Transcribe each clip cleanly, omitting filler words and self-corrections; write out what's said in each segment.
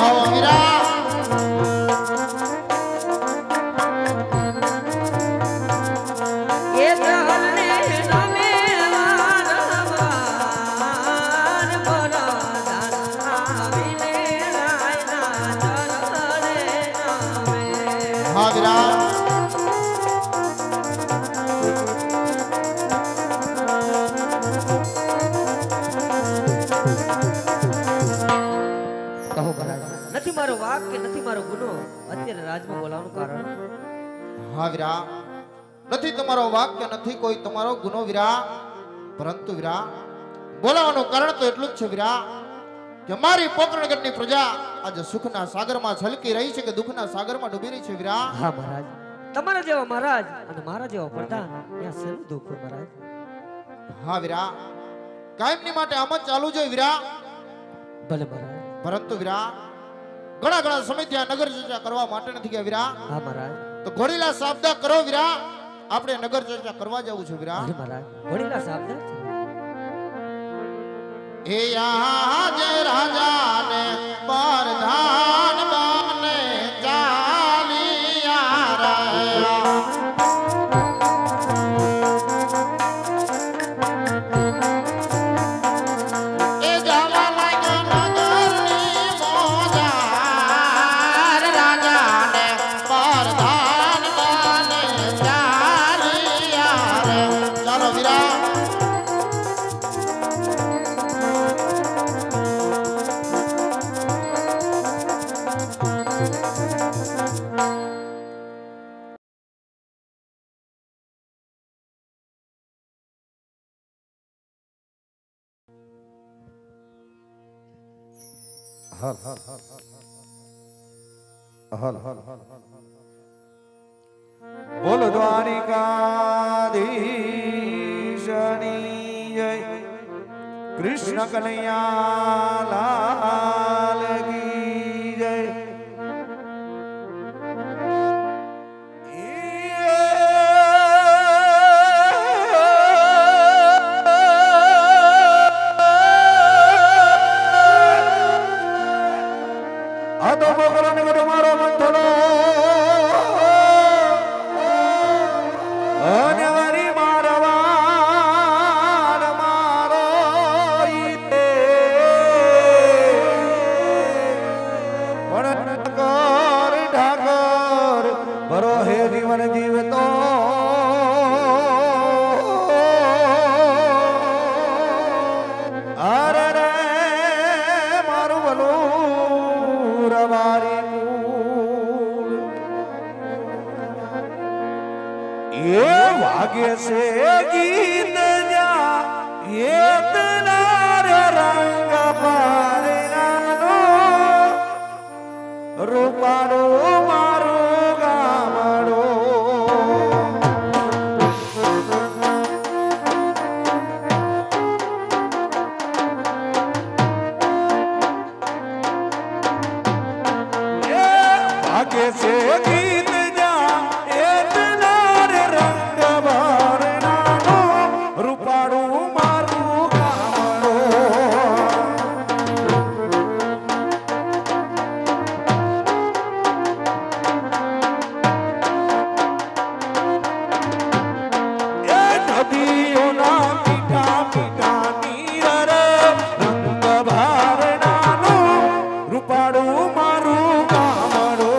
આવો વીરા હા વીરા નથી મારો વાક કે નથી મારો ગુનો અત્યારે રાજમાં બોલાવવાનું કારણ? હા વીરા નથી તમારો વાક કે નથી કોઈ તમારો ગુનો વીરા, પરંતુ વીરા બોલાવાનું કારણ તો એટલું જ છે વીરા કે મારી પોકરણગઢની પ્રજા આજે સુખના સાગરમાં છલકી રહી છે કે દુઃખના સાગરમાં ડૂબી રહી છે વીરા. હા મહારાજ, તમારા જેવા મહારાજ અને મારા જેવા પ્રધાન ત્યાં સર્વ દુઃખ મહારાજ. હા વીરા કાયમની માટે આમ જ ચાલુ જોઈએ વીરા. ભલે મહારાજ, પરંતુ વીરા ઘણા સમયથી આ નગર ચર્ચા કરવા માટે નથી ગયા વીરા. હા મહારાજ, તો ઘોડીલા સાબદા કરો વીરા, આપણે નગર ચર્ચા કરવા જવું છે વીરા. ભલે મહારાજ, ઘોડીલા સાબદા છે. એ આજ રાજાને પરધાન બને ચાલિયા રહ્યા. એ જવા લાગ્યા નગરની મોજાર, રાજાને પરધાન બને ચાલિયા રે. ચાલો વીરા બોલો દ્વારિકાધીશની જય, કૃષ્ણ કનૈયા લાલ કી જય. આ તો મકરન મારો મંથનો અને વરી મારવાડ મારો ઈતે પણ ઠાકર ભરો હે જીવન જીવતો અરે રે મારું ભલું રવારી મૂળ એ વાગે છે ગીત જા એ તનાર રંગ પારણાનો રૂપાળો મારો ગામડો. વાગે છે ગીત જા એ તનાર રંગ ભરણાનો રૂપાળું મારું ગામડો. એ નદીઓના મીઠા મીઠા નીર રંગ ભરણાનો રૂપાળું મારું ગામડો.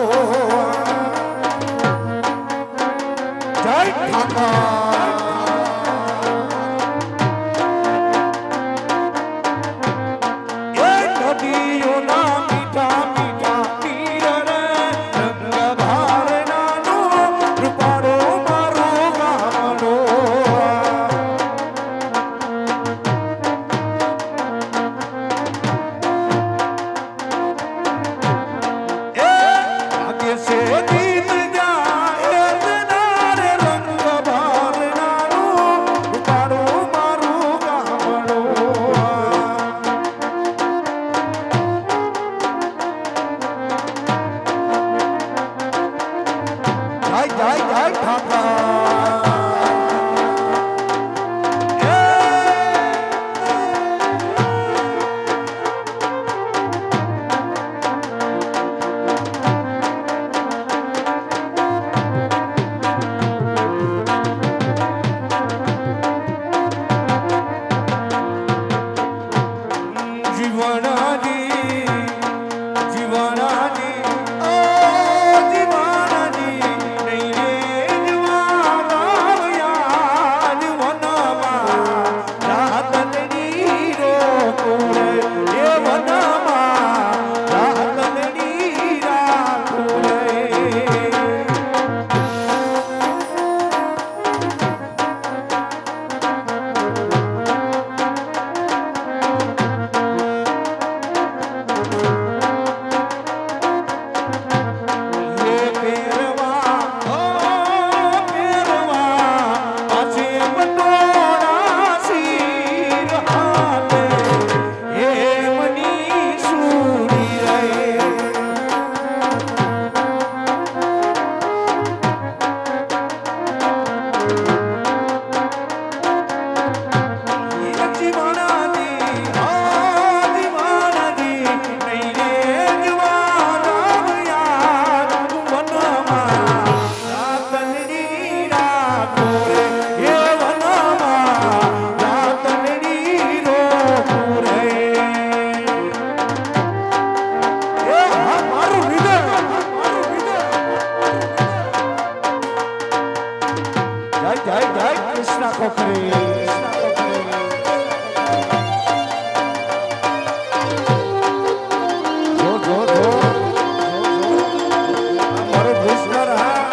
જય ઠાકર. એ નદીઓના મીઠા મીઠા નીર રંગ ભરણાનો રૂપાળું મારું ગામડો. એ વાગે છે ગીત જા એ તનાર રંગ ભરણાનો રૂપાળું મારું ગામડો. જય જય જય ઠાકર. કોકરી જો જો જો મારો પુષ્કર હા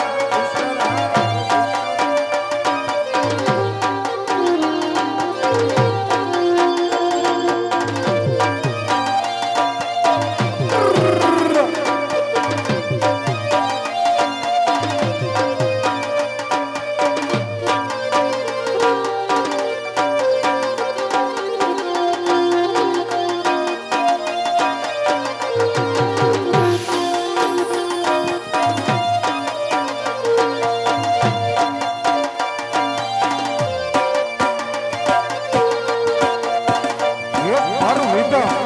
મારું વિધા